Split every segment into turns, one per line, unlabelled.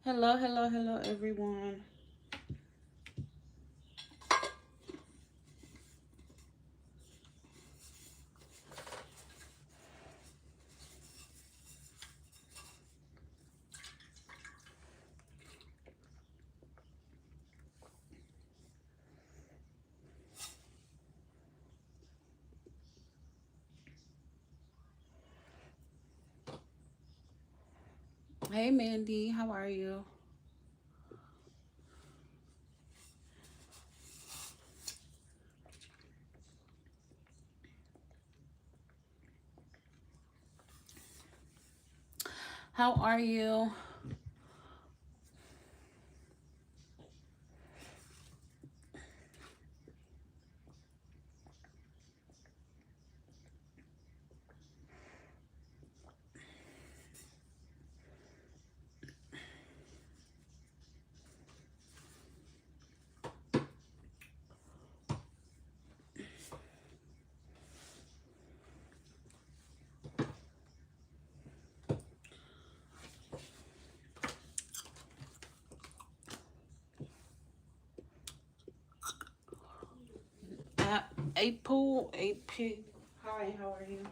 Hello, hello, hello, everyone. Hey, Mandy, how are you? How are you? Uh, a pool, a pig. Hi, how are you?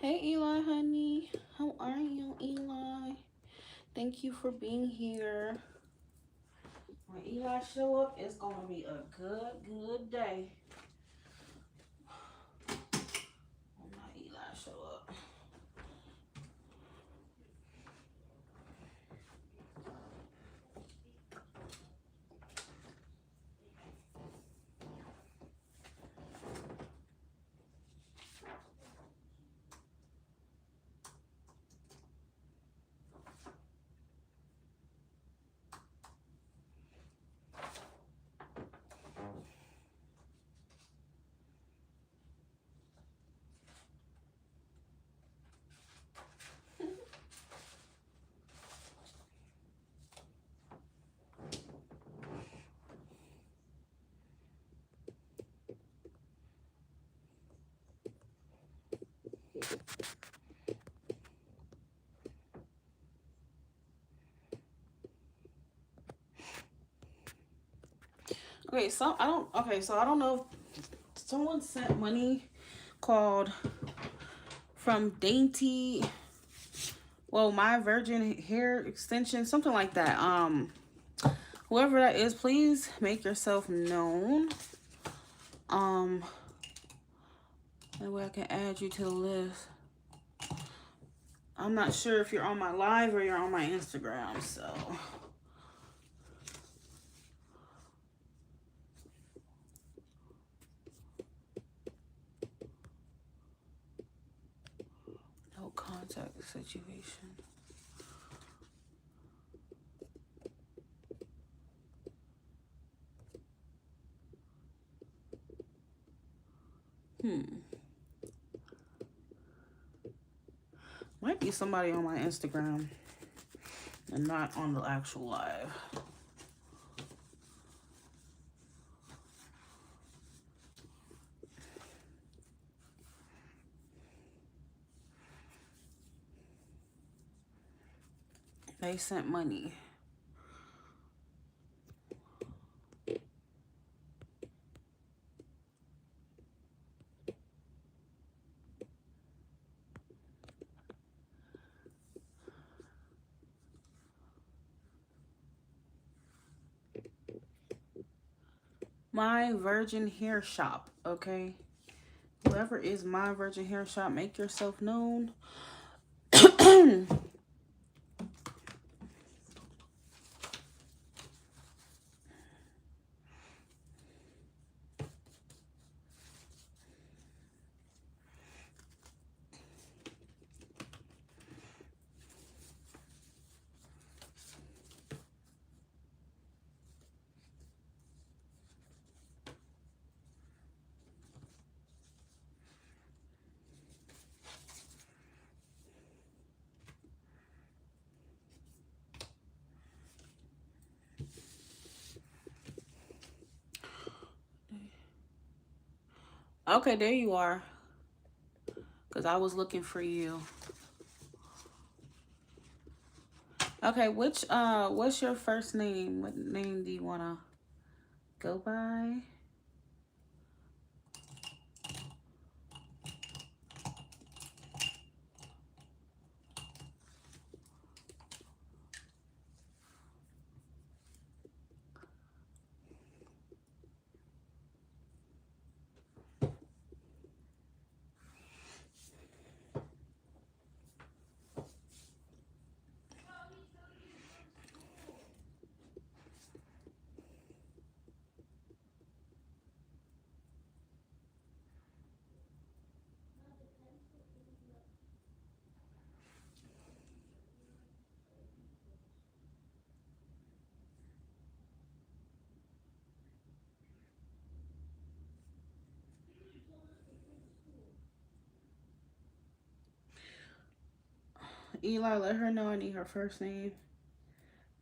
Hey, Eli, honey. How are you, Eli? Thank you for being here. When Eli show up, it's going to be a good day. When my Eli show up. So I don't know if someone sent money called from Dainty. Well, my virgin hair extension, something like that. Whoever that is, please make yourself known. That way I can add you to the list. I'm not sure if you're on my live or you're on my Instagram, so. No contact situation. Might be somebody on my Instagram and not on the actual live. They sent money. My Virgin Hair Shop, okay? Whoever is My Virgin Hair Shop, make yourself known. Okay, there you are. Because I was looking for you. Okay, what's your first name? What name do you want to go by? Eli, let her know I need her first name.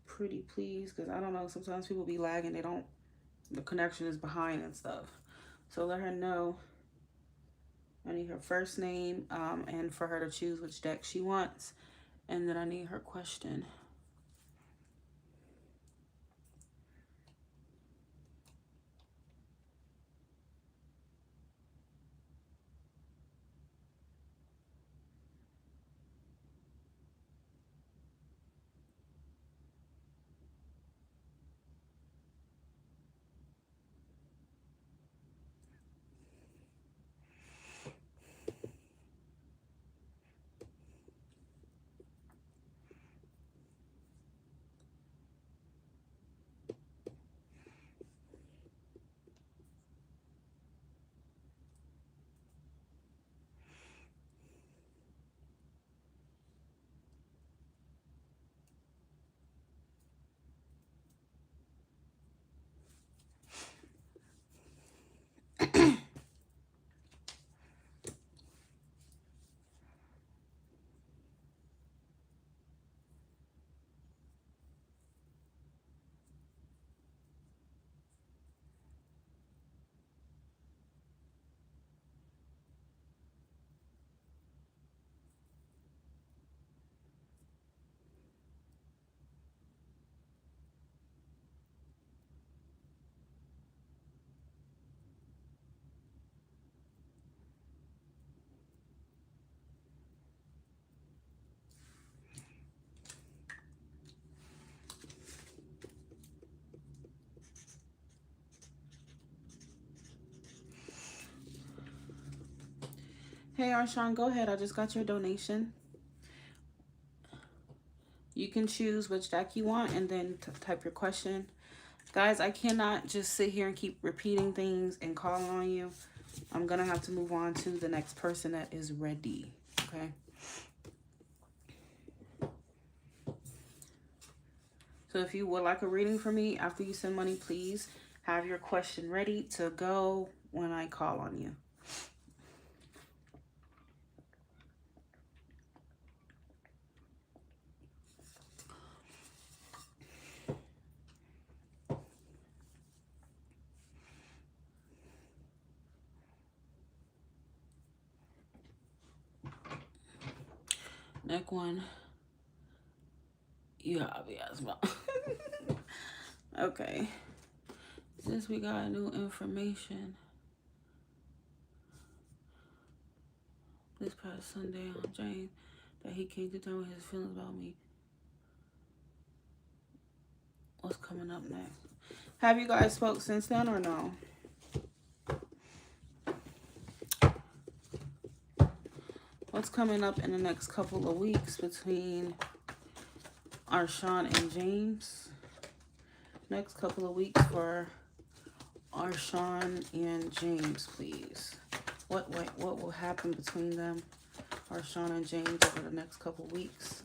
Pretty please, because I don't know, sometimes people be lagging. The connection is behind and stuff. So let her know I need her first name, and for her to choose which deck she wants. And then I need her question. Hey, Arshawn, go ahead. I just got your donation. You can choose which deck you want and then type your question. Guys, I cannot just sit here and keep repeating things and calling on you. I'm going to have to move on to the next person that is ready. Okay? So if you would like a reading from me after you send money, please have your question ready to go when I call on you. Next one. You obvious. Okay. Since we got new information. This past Sunday on James that he came to tell me his feelings about me. What's coming up next? Have you guys spoke since then or no? What's coming up in the next couple of weeks between Arshawn and James? Next couple of weeks for Arshawn and James, please. What will happen between them, Arshawn and James, over the next couple of weeks?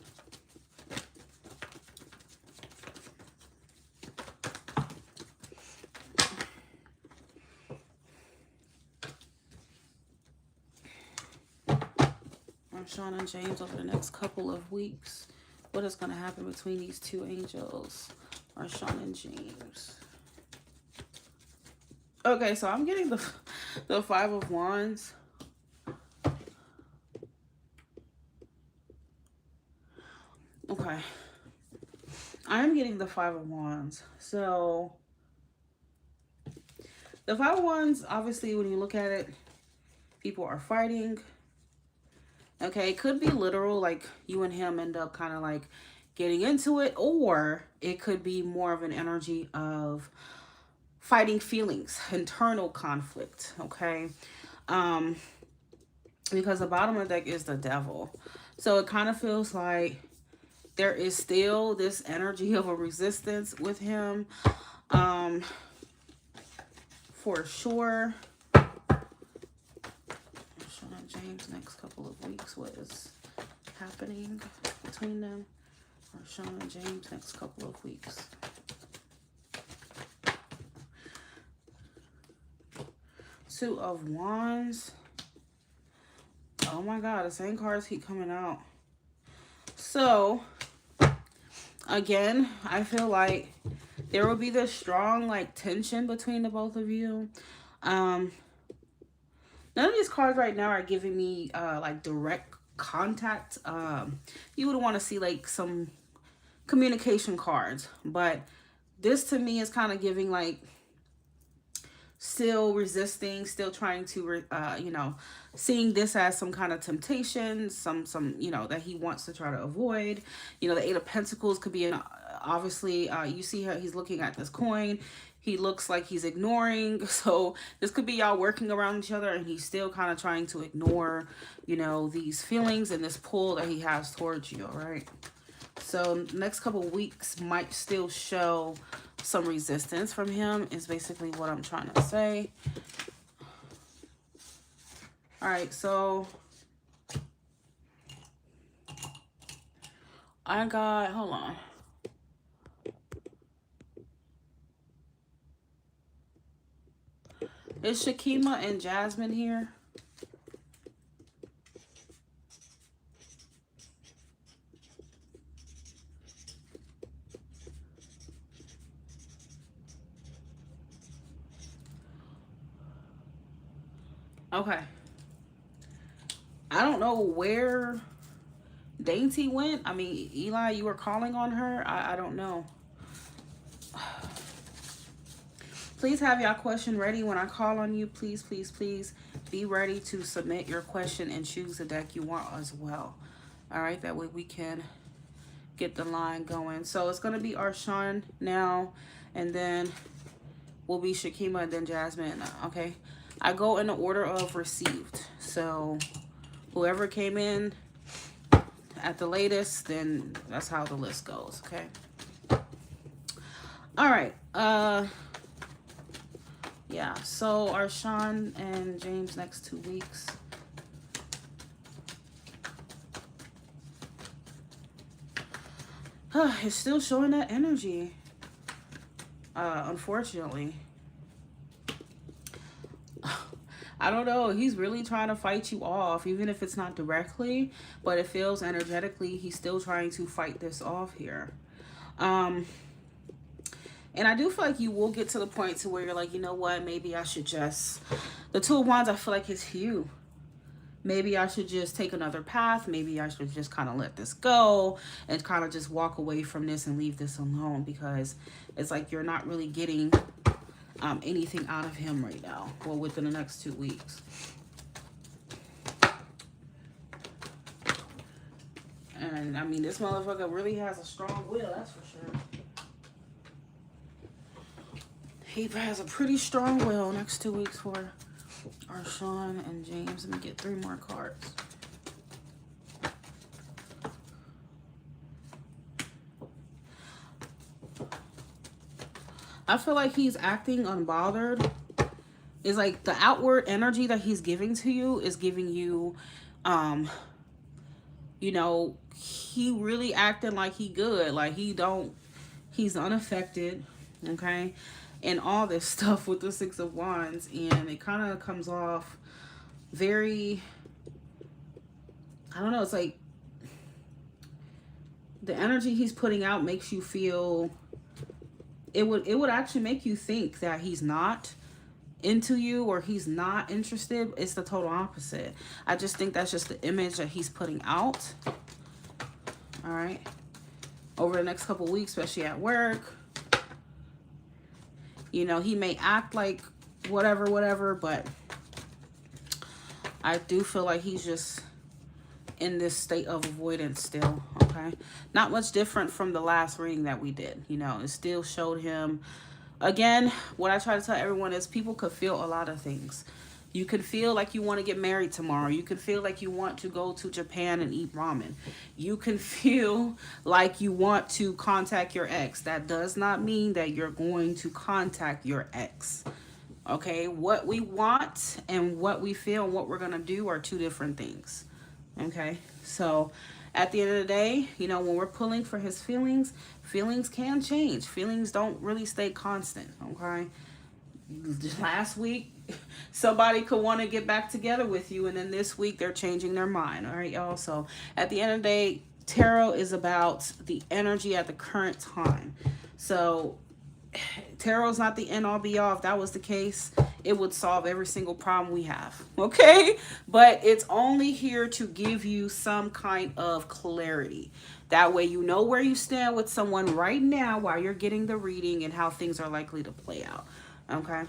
Arshawn and James over the next couple of weeks. What is going to happen between these two angels, Arshawn and James? Okay, so I'm getting the Five of Wands. Okay. I'm getting the Five of Wands. So the Five of Wands, obviously, when you look at it, people are fighting. Okay, it could be literal, like you and him end up kind of like getting into it, or it could be more of an energy of fighting feelings, internal conflict, okay? Because the bottom of the deck is the Devil. So it kind of feels like there is still this energy of a resistance with him, for sure. James, next couple of weeks, what is happening between them? Arshawn and James, next couple of weeks. Two of Wands. Oh my God, the same cards keep coming out. So, again, I feel like there will be this strong, like, tension between the both of you. None of these cards right now are giving me, like, direct contact. You would want to see, like, some communication cards. But this, to me, is kind of giving, like, still resisting, still trying to, you know, seeing this as some kind of temptation, some, you know, that he wants to try to avoid. You know, the Eight of Pentacles could be, obviously, you see how he's looking at this coin. He looks like he's ignoring. So this could be y'all working around each other and he's still kind of trying to ignore, you know, these feelings and this pull that he has towards you, all right? So next couple of weeks might still show some resistance from him is basically what I'm trying to say. All right, so I got, hold on. Is Shakima and Jasmine here? Okay. I don't know where Dainty went. I mean, Eli, you were calling on her. I don't know. Please have your question ready when I call on you. Please, please, please be ready to submit your question and choose the deck you want as well. All right, that way we can get the line going. So it's going to be Arshawn now, and then will be Shakima and then Jasmine. Okay, I go in the order of received. So Whoever came in at the latest, then that's how the list goes, okay? All right. Yeah, so are Sean and James next 2 weeks? It's still showing that energy. Unfortunately. I don't know. He's really trying to fight you off, even if it's not directly, but it feels energetically he's still trying to fight this off here. And I do feel like you will get to the point to where you're like, you know what, maybe I should just, the Two of Wands, I feel like it's you. Maybe I should just take another path. Maybe I should just kind of let this go and kind of just walk away from this and leave this alone, because it's like you're not really getting anything out of him right now. Well, within the next 2 weeks. And I mean, this motherfucker really has a strong will, that's for sure. He has a pretty strong will next 2 weeks for our Sean and James. Let me get 3 more cards. I feel like he's acting unbothered. It's like the outward energy that he's giving to you is giving you, you know, he really acting like he good. Like he's unaffected, okay? And all this stuff with the Six of Wands. And it kind of comes off very, I don't know, it's like the energy he's putting out makes you feel, it would actually make you think that he's not into you or he's not interested. It's the total opposite. I just think that's just the image that he's putting out. All right. Over the next couple weeks, especially at work. You know, he may act like whatever, but I do feel like he's just in this state of avoidance still, okay? Not much different from the last reading that we did. You know, it still showed him. Again, what I try to tell everyone is people could feel a lot of things. You could feel like you want to get married tomorrow. You could feel like you want to go to Japan and eat ramen. You can feel like you want to contact your ex. That does not mean that you're going to contact your ex. Okay? What we want and what we feel and what we're going to do are 2 different things. Okay? So at the end of the day, you know, when we're pulling for his feelings, feelings can change. Feelings don't really stay constant, okay? Last week, somebody could want to get back together with you, and then this week they're changing their mind, all right, y'all? So at the end of the day, tarot is about the energy at the current time. So tarot is not the end all be all. If that was the case, it would solve every single problem we have, okay? But it's only here to give you some kind of clarity. That way you know where you stand with someone right now while you're getting the reading and how things are likely to play out, okay?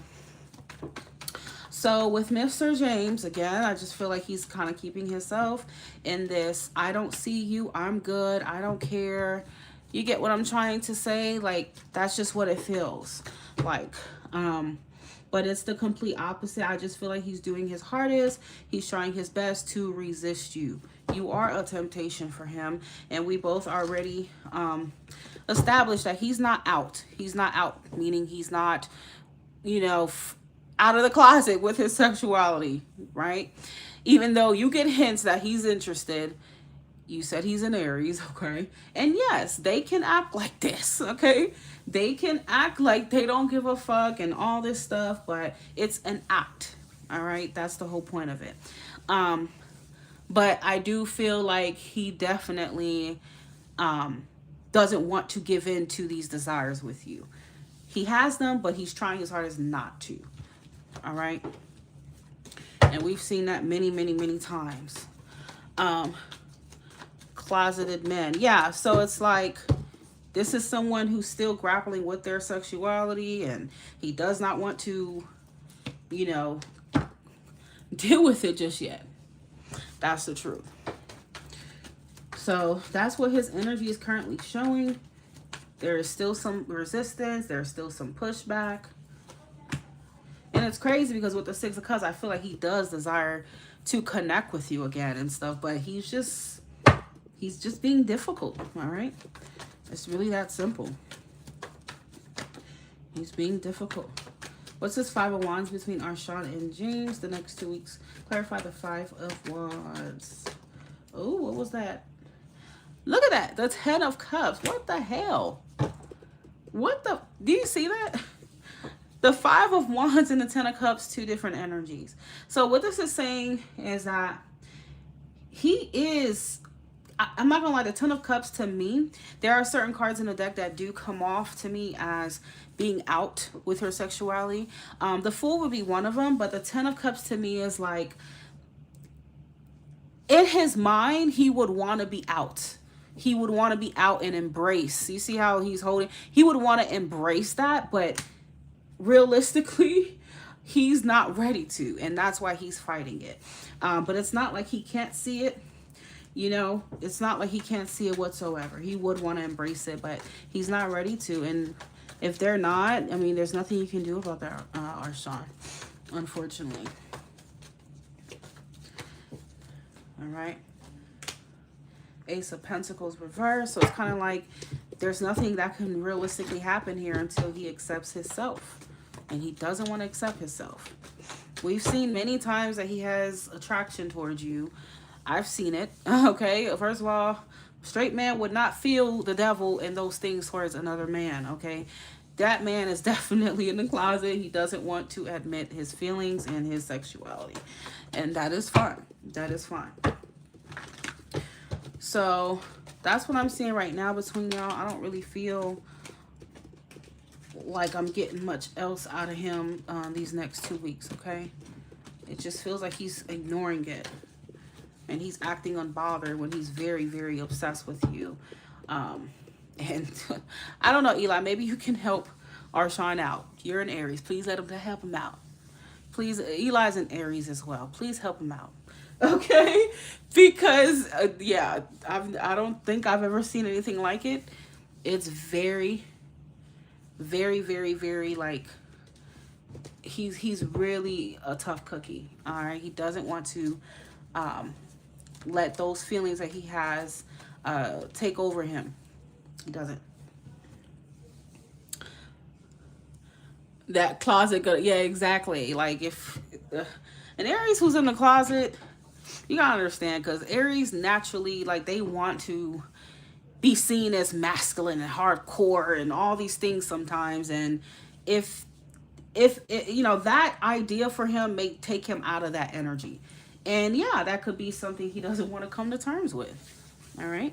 So with Mr. James, again, I just feel like he's kind of keeping himself in this, I don't see you, I'm good, I don't care. You get what I'm trying to say? Like, that's just what it feels like. But it's the complete opposite. I just feel like he's doing his hardest. He's trying his best to resist you. You are a temptation for him. And we both already established that he's not out. He's not out, meaning he's not, you know, out of the closet with his sexuality, right? Even though you get hints that he's interested. You said he's an Aries, okay? And yes, they can act like this, okay? They can act like they don't give a fuck and all this stuff, but it's an act, all right? That's the whole point of it. But I do feel like he definitely doesn't want to give in to these desires with you. He has them, but he's trying his hardest not to, all right? And we've seen that many, many, many times. Closeted men. Yeah, so it's like this is someone who's still grappling with their sexuality and he does not want to, you know, deal with it just yet. That's the truth. So that's what his energy is currently showing. There is still some resistance. There's still some pushback. And it's crazy because with the Six of Cups, I feel like he does desire to connect with you again and stuff, but he's just being difficult. All right, it's really that simple. He's being difficult. What's this Five of Wands between Arshawn and James the next 2 weeks? Clarify the Five of Wands. Oh, what was that? Look at that. The Ten of Cups. What the hell? What the? Do you see that? The Five of Wands and the Ten of Cups, two different energies. So what this is saying is that he is... I'm not gonna lie, the Ten of Cups, to me, there are certain cards in the deck that do come off to me as being out with her sexuality. The Fool would be one of them, but the Ten of Cups to me is like, in his mind, he would want to be out. He would want to be out and embrace. You see how he's holding? He would want to embrace that, but realistically, he's not ready to, and that's why he's fighting it. But it's not like he can't see it. You know, it's not like he can't see it whatsoever. He would want to embrace it, but he's not ready to. And if they're not, I mean, there's nothing you can do about that, Arshawn, unfortunately. All right. Ace of Pentacles reversed. So it's kind of like there's nothing that can realistically happen here until he accepts himself. And he doesn't want to accept himself. We've seen many times that he has attraction towards you. I've seen it. Okay. First of all, straight man would not feel the devil and those things towards another man. Okay. That man is definitely in the closet. He doesn't want to admit his feelings and his sexuality. And that is fine. That is fine. So that's what I'm seeing right now between y'all. I don't really feel like I'm getting much else out of him these next 2 weeks. Okay. It just feels like he's ignoring it. And he's acting unbothered when he's very, very obsessed with you. And I don't know, Eli, maybe you can help Arshawn out. You're an Aries. Please let him help him out. Please, Eli's an Aries as well. Please help him out. Okay? Because, yeah, I don't think I've ever seen anything like it. It's very, very, very, very, like, he's really a tough cookie. All right? He doesn't want to... let those feelings that he has take over him. He doesn't. That closet, yeah, exactly. Like if an Aries who's in the closet, you gotta understand, because Aries naturally, like, they want to be seen as masculine and hardcore and all these things sometimes. And if you know, that idea for him may take him out of that energy. And yeah, that could be something he doesn't want to come to terms with. All right.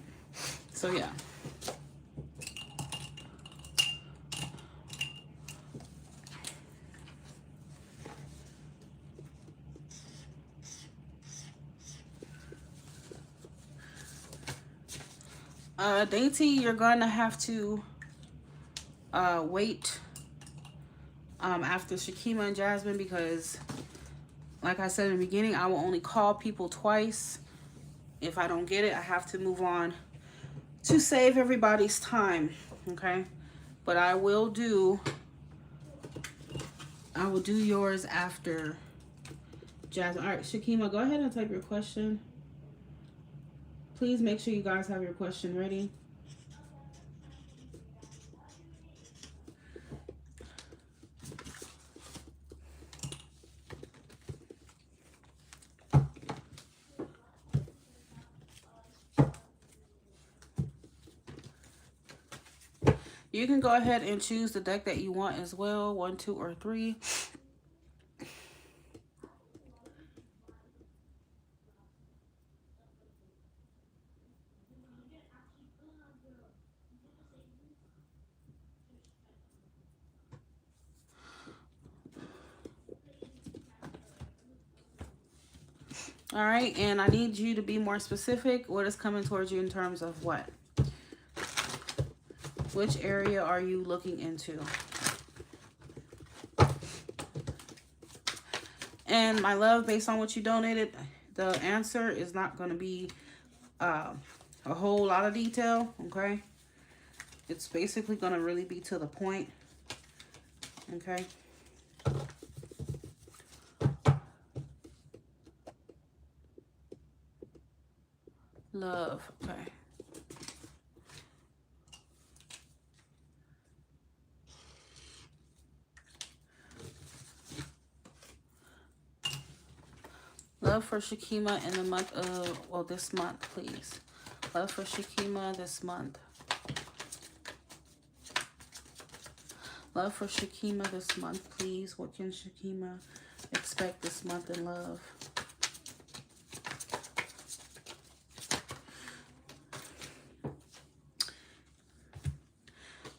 So yeah. Deity, you're going to have to wait after Shakima and Jasmine, because like I said in the beginning, I will only call people twice. If I don't get it, I have to move on to save everybody's time. Okay? But I will do yours after Jasmine. All right, Shakima, go ahead and type your question. Please make sure you guys have your question ready. You can go ahead and choose the deck that you want as well, 1, 2, or 3. All right, and I need you to be more specific. What is coming towards you in terms of what? Which area are you looking into? And my love, based on what you donated, the answer is not going to be a whole lot of detail, okay? It's basically going to really be to the point, okay? Love. Okay. Love for Shakima in the month of, well, this month, please. Love for Shakima this month. Love for Shakima this month, please. What can Shakima expect this month in love?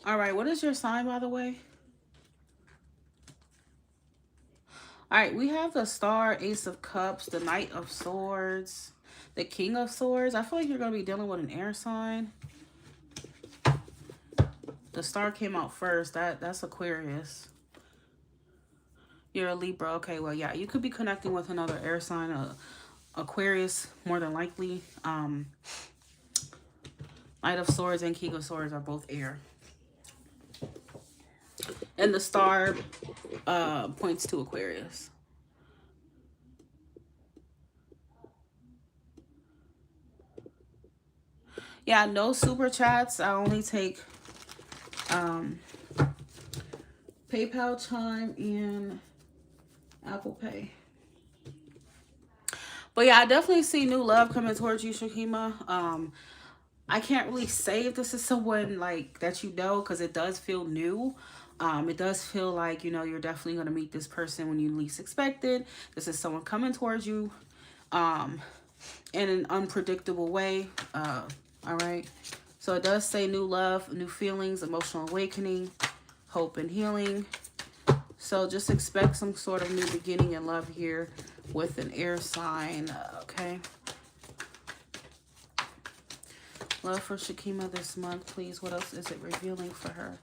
All right, what is your sign, by the way? All right, we have the Star, Ace of Cups, the Knight of Swords, the King of Swords. I feel like you're going to be dealing with an air sign. The Star came out first. That's Aquarius. You're a Libra. Okay, well, yeah, you could be connecting with another air sign, Aquarius, more than likely. Knight of Swords and King of Swords are both air. And the Star points to Aquarius. Yeah, no super chats. I only take PayPal, Chime, and Apple Pay. But yeah, I definitely see new love coming towards you, Shakima. I can't really say if this is someone like that, you know, because it does feel new. It does feel like, you know, you're definitely going to meet this person when you least expect it. This is someone coming towards you in an unpredictable way. All right. So it does say new love, new feelings, emotional awakening, hope and healing. So just expect some sort of new beginning in love here with an air sign. Okay. Love for Shakima this month, please. What else is it revealing for her?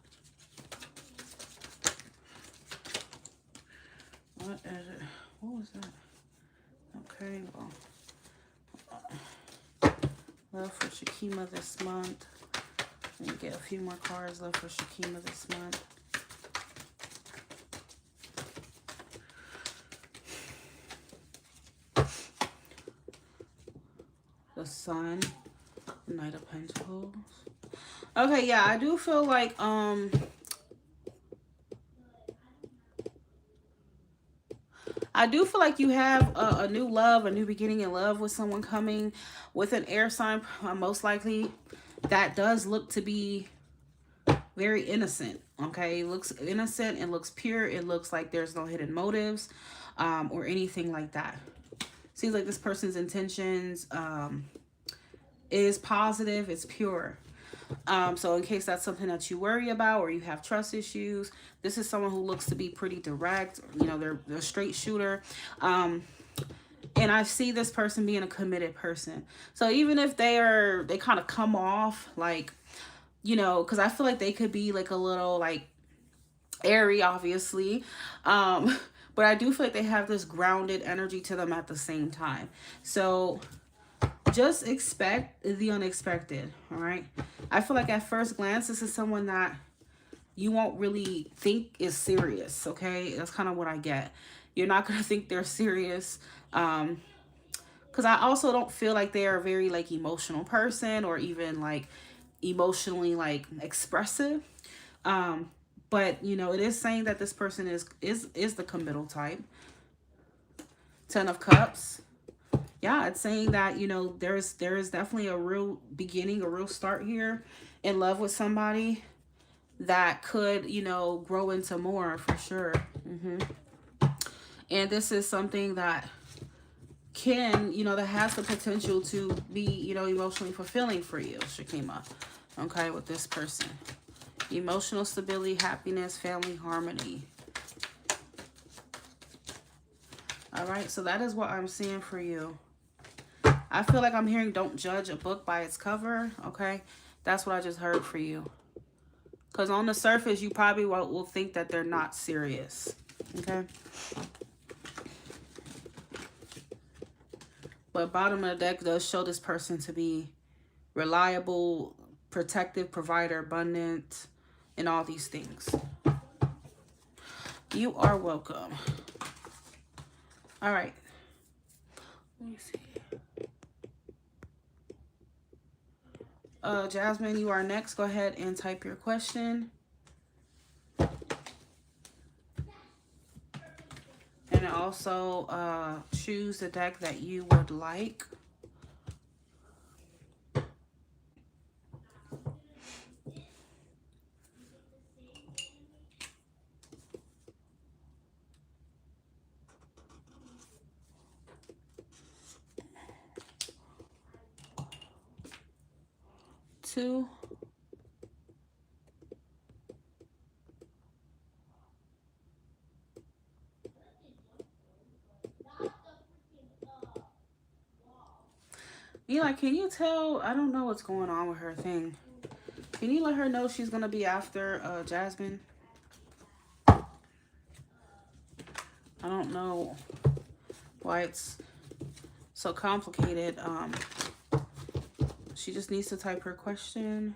What is it? What was that? Okay, well. Love for Shakima this month. Let me get a few more cards. Love for Shakima this month. The Sun. Knight of Pentacles. Okay, yeah, I do feel like you have a new love, a new beginning in love with someone coming with an air sign, most likely. That does look to be very innocent, okay? It looks innocent, it looks pure, it looks like there's no hidden motives or anything like that. Seems like this person's intentions is positive, it's pure. So in case that's something that you worry about or you have trust issues, this is someone who looks to be pretty direct. You know, they're a straight shooter. And I see this person being a committed person. So even if they kind of come off like, you know, because I feel like they could be like a little like airy, obviously. But I do feel like they have this grounded energy to them at the same time. So just expect the unexpected, all right? I feel like at first glance, this is someone that you won't really think is serious, okay? That's kind of what I get. You're not going to think they're serious. Because I also don't feel like they're a very, like, emotional person or even, like, emotionally, like, expressive. But, you know, it is saying that this person is the committal type. 10 of Cups. Yeah, it's saying that, you know, there is definitely a real beginning, a real start here in love with somebody that could, you know, grow into more for sure. And this is something that can, you know, that has the potential to be, you know, emotionally fulfilling for you, Shakima. Okay, with this person. Emotional stability, happiness, family harmony. All right, so that is what I'm seeing for you. I feel like I'm hearing don't judge a book by its cover, okay? That's what I just heard for you. Because on the surface, you probably will think that they're not serious, okay? But bottom of the deck does show this person to be reliable, protective, provider, abundant, and all these things. You are welcome. All right. Let me see. Jasmine, you are next. Go ahead and type your question. And also choose the deck that you would like. Two. Eli, can you tell? I don't know what's going on with her thing. Can you let her know she's going to be after Jasmine? I don't know why it's so complicated. She just needs to type her question.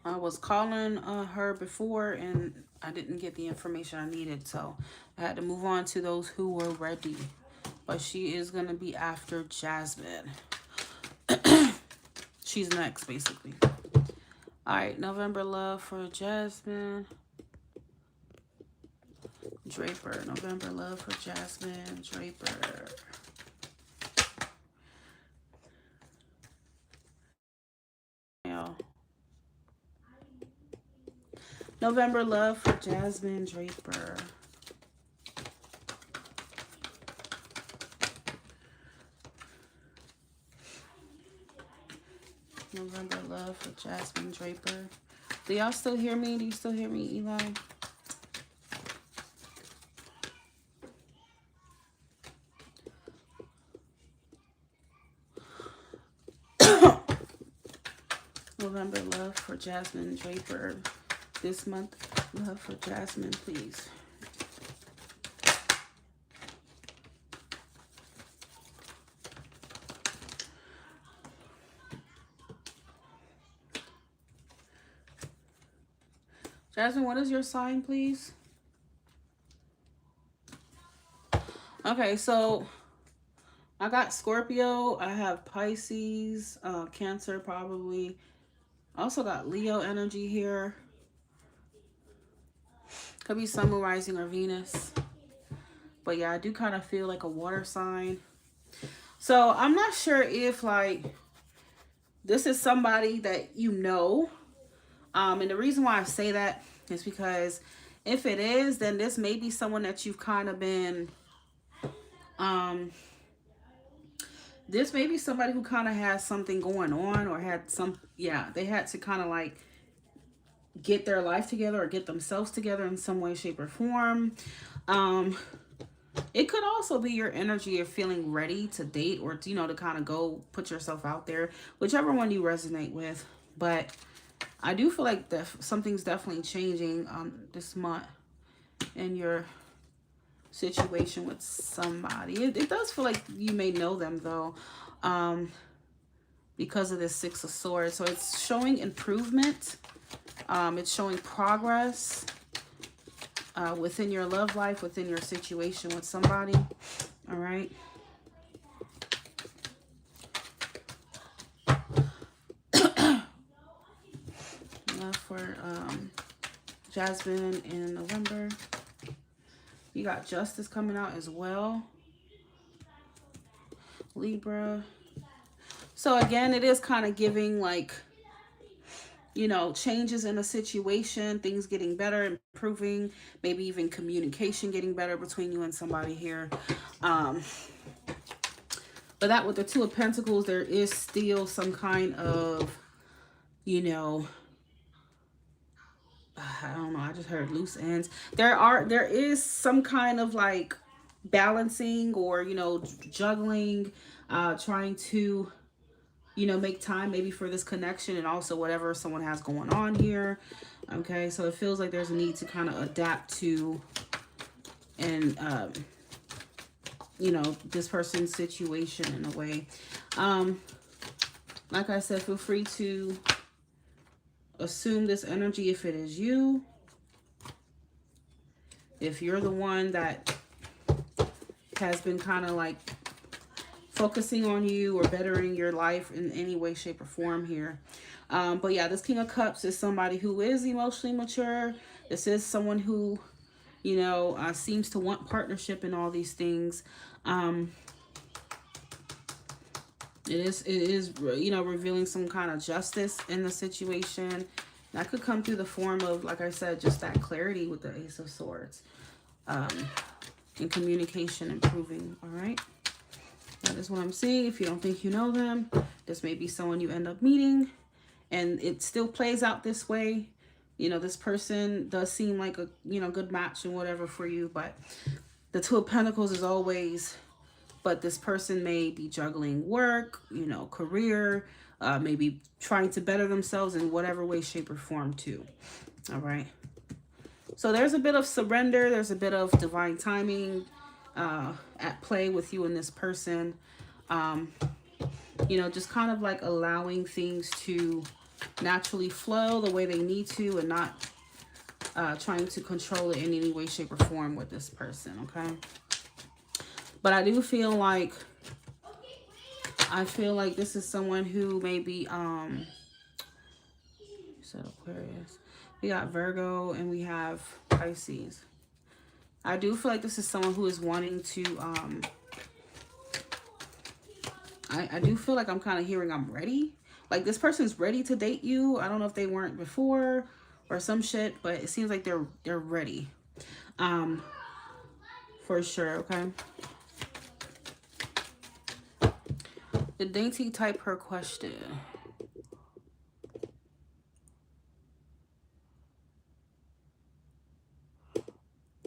I was calling her before and I didn't get the information I needed, so I had to move on to those who were ready. But she is going to be after Jasmine. She's next, basically. All right, November love for Jasmine. Draper, November love for Jasmine, Draper. November love for Jasmine, Draper. November love for Jasmine, Draper. Do y'all still hear me? Do you still hear me, Eli? November love for Jasmine, Draper. This month, love for Jasmine, please. Jasmine, what is your sign, please? Okay, so I got Scorpio. I have Pisces, Cancer probably. I also got Leo energy here. Could be Sun, Moon, Rising, or Venus. But yeah, I do kind of feel like a water sign. So I'm not sure if like this is somebody that you know. And the reason why I say that is because if it is, then this may be someone that you've kind of been, this may be somebody who kind of has something going on or had some, yeah, they had to kind of like get their life together or get themselves together in some way, shape, or form. It could also be your energy of feeling ready to date or, you know, to kind of go put yourself out there, whichever one you resonate with. But I do feel like something's definitely changing this month in your situation with somebody. It does feel like you may know them, though, because of this Six of Swords. So it's showing improvement. It's showing progress within your love life, within your situation with somebody. All right. For Jasmine in November. You got Justice coming out as well. Libra. So again, it is kind of giving like, you know, changes in a situation, things getting better, improving, maybe even communication getting better between you and somebody here. But that with the Two of Pentacles, there is still some kind of, you know, I don't know, I just heard loose ends. There is some kind of like balancing or, you know, juggling, trying to, you know, make time maybe for this connection and also whatever someone has going on here. Okay, so it feels like there's a need to kind of adapt to and you know, this person's situation in a way. Like I said, feel free to assume this energy if it is you. If you're the one that has been kind of like focusing on you or bettering your life in any way, shape, or form here. But yeah, this King of Cups is somebody who is emotionally mature. This is someone who, you know, seems to want partnership in all these things. It is, you know, revealing some kind of justice in the situation. That could come through the form of, like I said, just that clarity with the Ace of Swords. And communication improving, all right? That is what I'm seeing. If you don't think you know them, this may be someone you end up meeting. And it still plays out this way. You know, this person does seem like a, you know, good match and whatever for you. But the Two of Pentacles is always... But this person may be juggling work, you know, career, maybe trying to better themselves in whatever way, shape, or form too. All right. So there's a bit of surrender. There's a bit of divine timing at play with you and this person. You know, just kind of like allowing things to naturally flow the way they need to and not trying to control it in any way, shape, or form with this person, okay? But I do feel like, this is someone who maybe, so Aquarius, we got Virgo and we have Pisces. I do feel like this is someone who is wanting to, I do feel like I'm kind of hearing I'm ready. Like this person's ready to date you. I don't know if they weren't before or some shit, but it seems like they're ready. For sure, okay? Did Dainty type her question?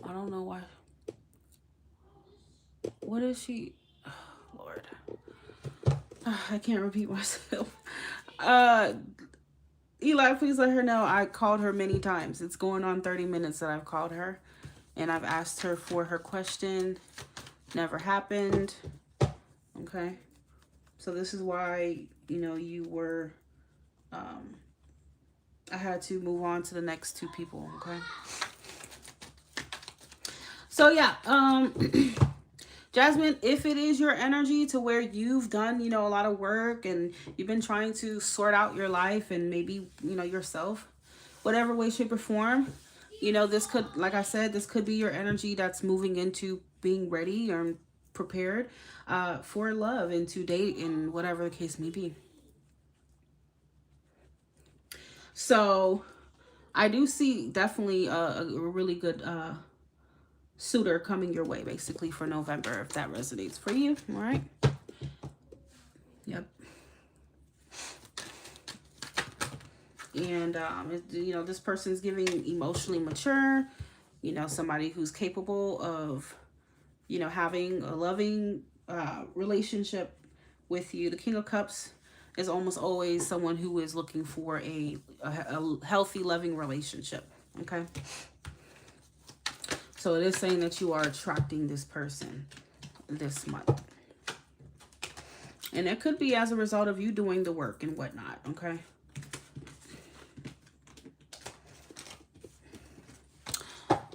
I don't know why. What is she? Oh, Lord. I can't repeat myself. Eli, please let her know I called her many times. It's going on 30 minutes that I've called her. And I've asked her for her question. Never happened. Okay. So this is why, you know, you were, I had to move on to the next two people, okay? So yeah, Jasmine, if it is your energy to where you've done, you know, a lot of work and you've been trying to sort out your life and maybe, you know, yourself, whatever way, shape, or form, you know, this could, like I said, this could be your energy that's moving into being ready or prepared for love and to date and whatever the case may be. So I do see definitely a really good suitor coming your way basically for November, if that resonates for you. All right. Yep. And you know, this person's giving emotionally mature, you know, somebody who's capable of, you know, having a loving relationship with you. The King of Cups is almost always someone who is looking for a healthy, loving relationship. Okay. So it is saying that you are attracting this person this month. And it could be as a result of you doing the work and whatnot. Okay.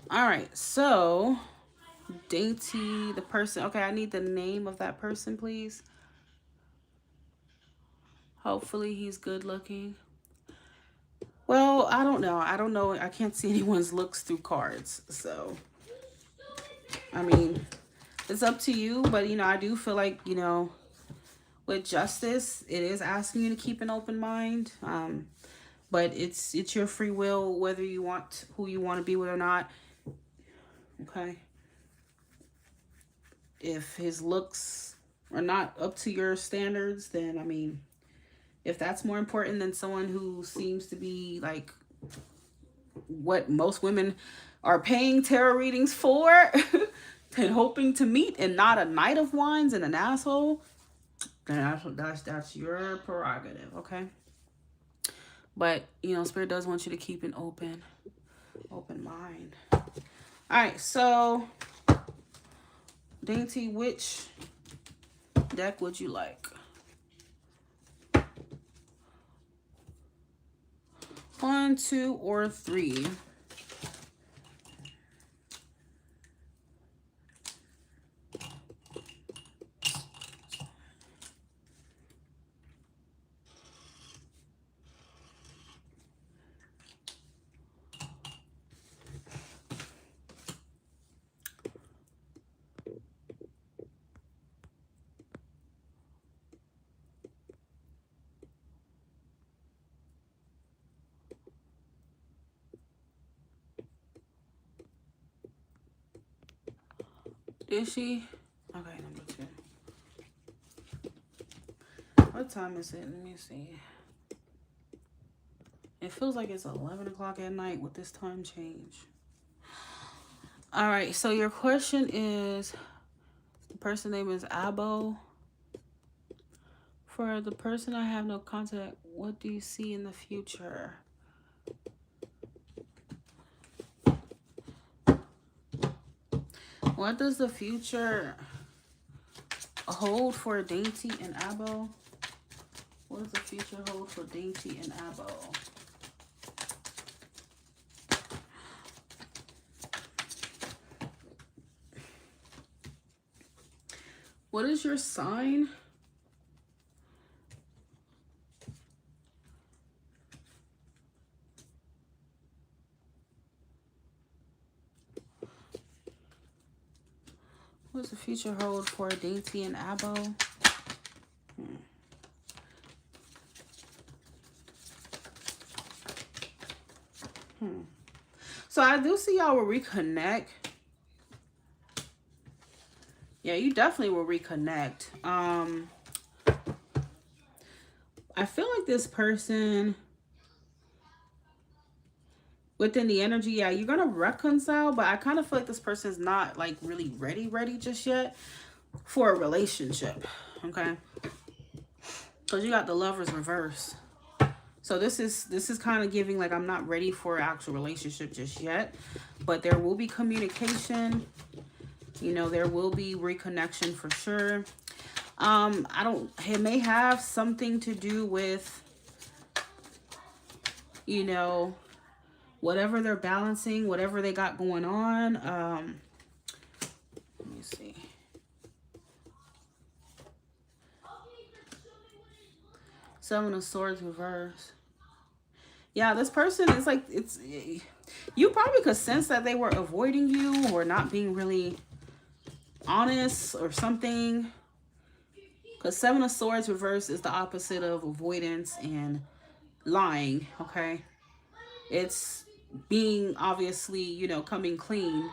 All right. So Dainty, the person. Okay, I need the name of that person, please. Hopefully he's good looking. Well, I don't know. I don't know. I can't see anyone's looks through cards. So, I mean, it's up to you. But, you know, I do feel like, you know, with justice, it is asking you to keep an open mind. But it's your free will, whether you want who you want to be with or not. Okay. If his looks are not up to your standards, then, I mean, if that's more important than someone who seems to be like what most women are paying tarot readings for and hoping to meet and not a Knight of Wands and an asshole, then that's your prerogative, okay? But, you know, Spirit does want you to keep an open mind. All right, so Dainty, which deck would you like? 1, 2, or 3. Is she? Okay, number 2. What time is it? Let me see. It feels like it's 11 o'clock at night with this time change. All right, so your question is, the person name is Abo. For the person I have no contact, what do you see in the future? What does the future hold for Dainty and Abo? What does the future hold for Dainty and Abo? What is your sign? What does the future hold for Dainty and Abo? So I do see y'all will reconnect. Yeah, you definitely will reconnect. I feel like this person, within the energy, yeah, you're gonna reconcile, but I kind of feel like this person's not like really ready just yet for a relationship. Okay, because you got the Lovers reverse. So this is kind of giving like, I'm not ready for an actual relationship just yet, but there will be communication. You know, there will be reconnection for sure. It may have something to do with, you know, whatever they're balancing, whatever they got going on. Let me see. Seven of Swords reverse. Yeah, this person is like, you probably could sense that they were avoiding you or not being really honest or something. Because Seven of Swords reverse is the opposite of avoidance and lying, okay? It's being, obviously, you know, coming clean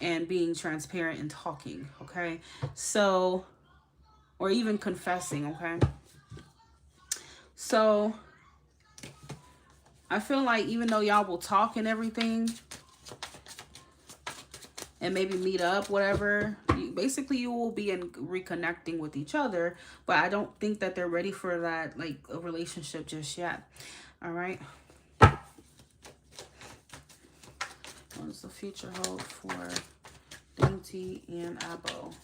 and being transparent and talking, okay? So, or even confessing, okay? So I feel like even though y'all will talk and everything and maybe meet up, whatever, basically you will be reconnecting with each other, but I don't think that they're ready for that, like, a relationship just yet. All right. What does the future hold for Dainty and Abo?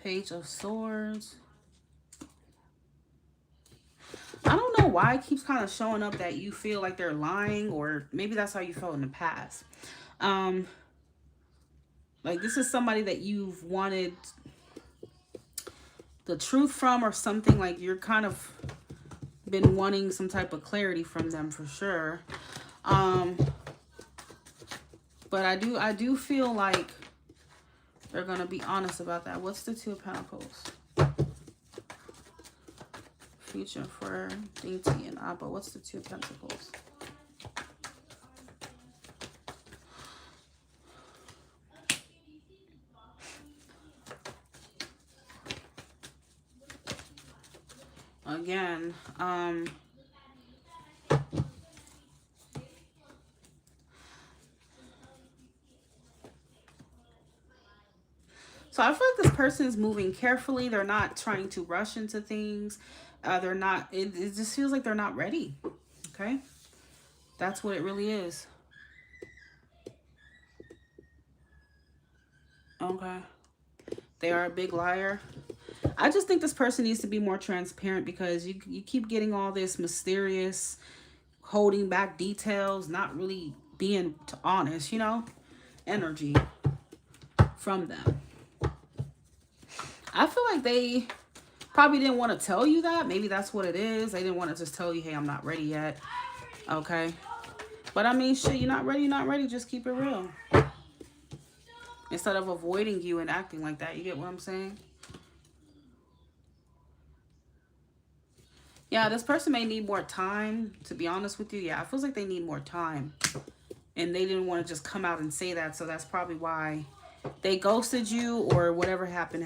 Page of Swords. I don't know why it keeps kind of showing up that you feel like they're lying, or maybe that's how you felt in the past. Like, this is somebody that you've wanted the truth from, or something. Like, you're kind of been wanting some type of clarity from them for sure. But I do feel like they're gonna be honest about that. What's the Two of Pentacles? Future for Dainty and Abo. What's the Two of Pentacles? Again, so I feel like this person's moving carefully. They're not trying to rush into things. They're not, it just feels like they're not ready. Okay? That's what it really is. Okay. They are a big liar. I just think this person needs to be more transparent because you keep getting all this mysterious, holding back details, not really being honest, you know, energy from them. I feel like they probably didn't want to tell you that. Maybe that's what it is. They didn't want to just tell you, hey, I'm not ready yet. Okay. But I mean, shit, you're not ready, you're not ready. Just keep it real. Instead of avoiding you and acting like that. You get what I'm saying? Yeah, this person may need more time, to be honest with you. Yeah, it feels like they need more time. And they didn't want to just come out and say that. So that's probably why they ghosted you, or whatever happened.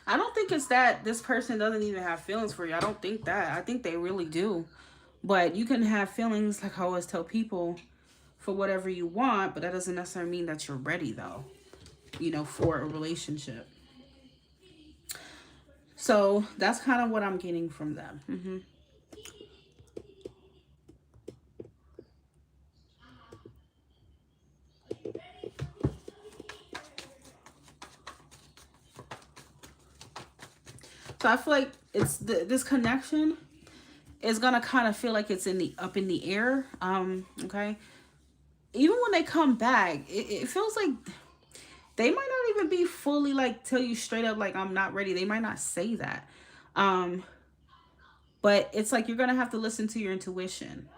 I don't think it's that this person doesn't even have feelings for you. I don't think that. I think they really do. But you can have feelings, like I always tell people, for whatever you want, but that doesn't necessarily mean that you're ready, though, you know, for a relationship. So that's kind of what I'm getting from them. So I feel like it's this connection is gonna kind of feel like it's in the up in the air. Okay. Even when they come back, it feels like they might not even be fully like tell you straight up like I'm not ready. They might not say that. Um, but it's like you're gonna have to listen to your intuition.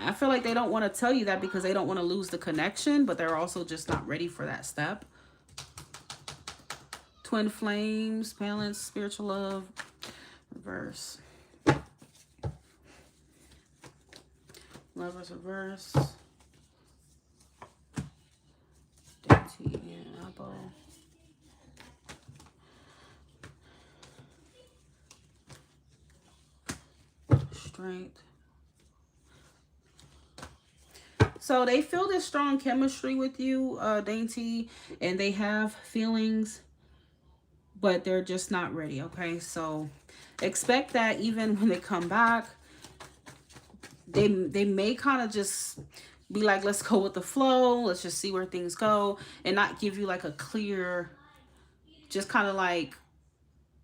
I feel like they don't want to tell you that because they don't want to lose the connection, but they're also just not ready for that step. Twin flames, balance, spiritual love, reverse. Lovers reverse. Deity and elbow. Strength. So they feel this strong chemistry with you, Dainty, and they have feelings, but they're just not ready, okay? So expect that even when they come back, they may kind of just be like, let's go with the flow, let's just see where things go, and not give you like a clear, just kind of like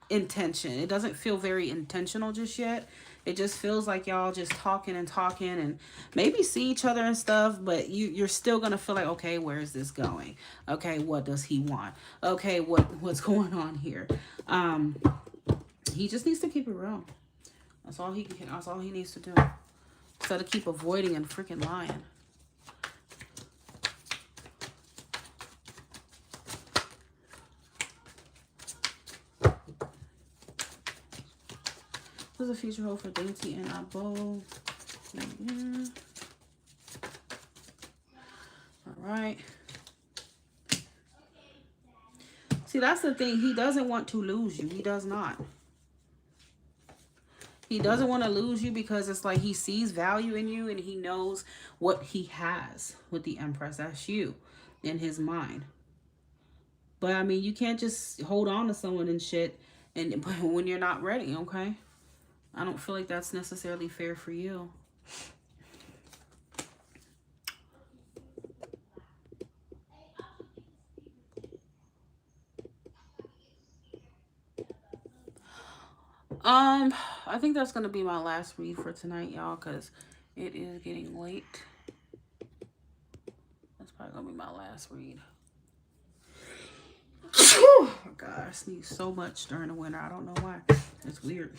intention. It doesn't feel very intentional just yet. It just feels like y'all just talking and maybe see each other and stuff, but you're still gonna feel like, okay, where is this going? Okay, what does he want? Okay, what's going on here? He just needs to keep it real. That's all he needs to do. Instead of keep avoiding and freaking lying. What's the future hold for Dainty and Abo? Yeah. Alright. See, that's the thing. He doesn't want to lose you. He does not. He doesn't want to lose you because it's like he sees value in you and he knows what he has with the Empress. That's you in his mind. But I mean, you can't just hold on to someone and shit and when you're not ready, okay? I don't feel like that's necessarily fair for you. I think that's going to be my last read for tonight, y'all, because it is getting late. That's probably going to be my last read. Oh, God, I sneeze so much during the winter. I don't know why. It's weird.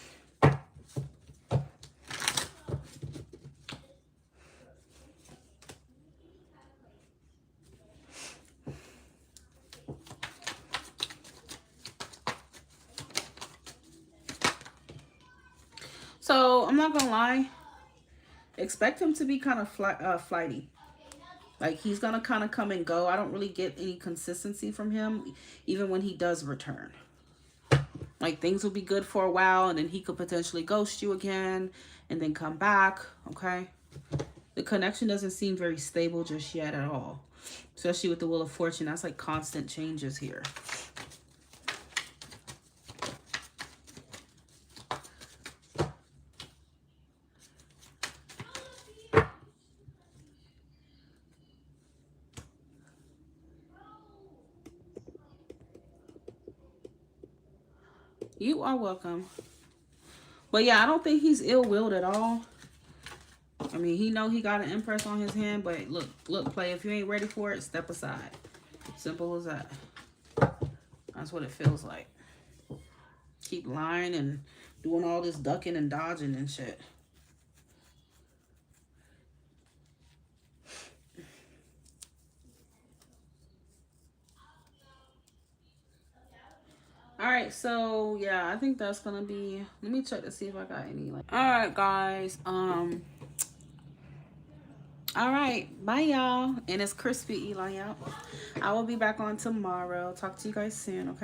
So, I'm not going to lie. Expect him to be kind of flighty. Like, he's going to kind of come and go. I don't really get any consistency from him, even when he does return. Like, things will be good for a while, and then he could potentially ghost you again, and then come back, okay? The connection doesn't seem very stable just yet at all. Especially with the Wheel of Fortune. That's like constant changes here. You are welcome. But yeah, I don't think he's ill-willed at all. I mean, he know he got an Empress on his hand, but look, play, if you ain't ready for it, step aside. Simple as that. That's what it feels like. Keep lying and doing all this ducking and dodging and shit. All right, so yeah, I think that's gonna be. Let me check to see if I got any. Like, all right, guys. All right, bye y'all. And it's Crispy Eli out. I will be back on tomorrow. Talk to you guys soon. Okay.